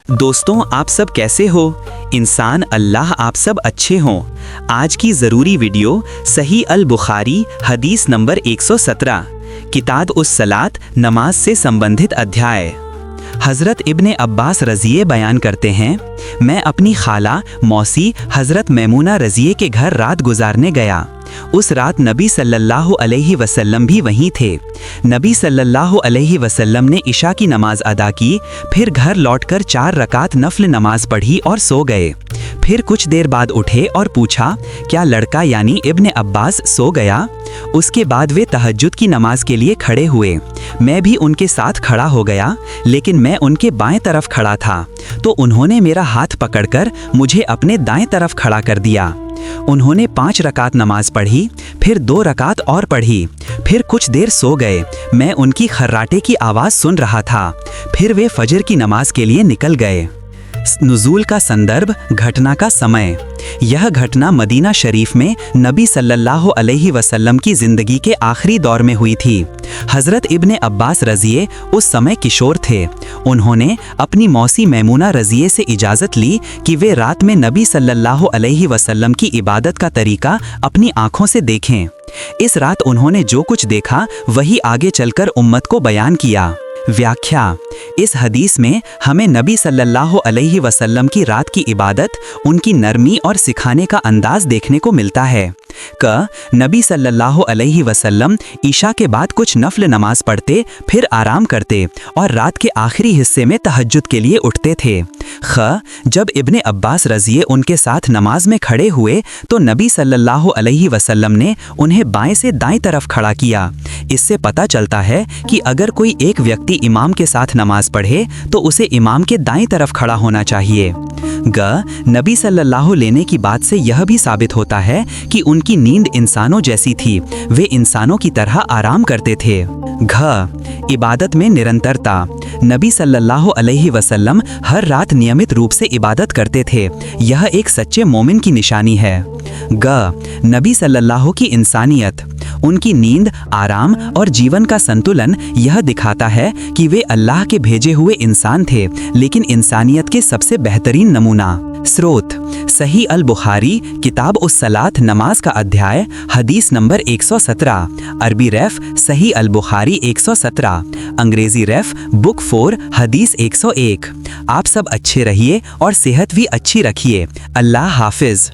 दोस्तों, आप सब कैसे हो? इंसान अल्लाह आप सब अच्छे हों। आज की ज़रूरी वीडियो सही अल बुखारी हदीस नंबर 117 किताब उस सलात नमाज से संबंधित अध्याय। हज़रत इब्ने अब्बास रज़िये बयान करते हैं, मैं अपनी खाला मौसी हज़रत मैमूना रज़िये के घर रात गुजारने गया। उस रात नबी सल्लल्लाहु अलैहि वसल्लम भी वहीं थे। नबी सल्लल्लाहु अलैहि वसल्लम ने इशा की नमाज अदा की, फिर घर लौटकर 4 रकात नफल नमाज पढ़ी और सो गए। फिर कुछ देर बाद उठे और पूछा, क्या लड़का यानी इब्ने अब्बास सो गया? उसके बाद वे तहज्जुद की नमाज के लिए खड़े हुए। मैं भी उनके साथ खड़ा हो गया, लेकिन मैं उनके बाएं तरफ खड़ा था, तो उन्होंने मेरा हाथ पकड़कर मुझे अपने दाएं तरफ खड़ा कर दिया। उन्होंने 5 रकात नमाज पढ़ी, फिर 2 रकात और पढ़ी, फिर कुछ देर सो गए। मैं उनकी खर्राटे की आवाज़ सुन रहा था। फिर वे फजर की नमाज के लिए निकल गए। नुज़ूल का संदर्भ, घटना का समय। यह घटना मदीना शरीफ में नबी सल्लल्लाहु अलैहि वसल्लम की ज़िंदगी के आखिरी दौर में हुई थी। हज़रत इब्ने अब्बास रज़िये उस समय किशोर थे। उन्होंने अपनी मौसी मैमूना रज़िये से इजाज़त ली कि वे रात में नबी सल्लल्लाहु अलैहि वसल्लम की इबादत का तरीका अपनी आँखों से देखें। इस रात उन्होंने जो कुछ देखा वही आगे चलकर उम्मत को बयान किया। व्याख्या। इस हदीस में हमें नबी सल्लल्लाहु अलैहि वसल्लम की रात की इबादत, उनकी नरमी और सिखाने का अंदाज देखने को मिलता है। नबी सल्लल्लाहु अलैहि वसल्लम ईशा के बाद कुछ नफल नमाज पढ़ते, फिर आराम करते और रात के आखिरी हिस्से में तहज्जुद के लिए उठते थे। जब इब्ने अब्बास रज़िये उनके साथ नमाज में खड़े हुए तो नबी सल्लल्लाहु अलैहि वसल्लम ने उन्हें बाएं से दाएं तरफ खड़ा किया। इससे पता चलता है कि अगर कोई एक व्यक्ति इमाम के साथ नमाज पढ़े तो उसे इमाम के दाईं तरफ खड़ा होना चाहिए। नबी सल्लल्लाहु लेने की बात से यह भी साबित होता है कि उनकी नींद इंसानों जैसी थी, वे इंसानों की तरह आराम करते थे। इबादत में निरंतरता। नबी सल्लल्लाहु अलैहि वसल्लम हर रात नियमित रूप से इबादत करते थे। यह एक सच्चे मोमिन की निशानी है। नबी सल्लल्लाहु की इंसानियत। उनकी नींद, आराम और जीवन का संतुलन यह दिखाता है कि वे अल्लाह के भेजे हुए इंसान थे, लेकिन इंसानियत के सबसे बेहतरीन नमूना। स्रोत: सही अल बुखारी किताब उस सलात नमाज का अध्याय, हदीस नंबर 117। अरबी रेफ सही अल बुखारी 117। अंग्रेजी रेफ बुक 4 हदीस 101। आप सब अच्छे रहिए और सेहत भी अच्छी रखिए। अल्लाह हाफिज।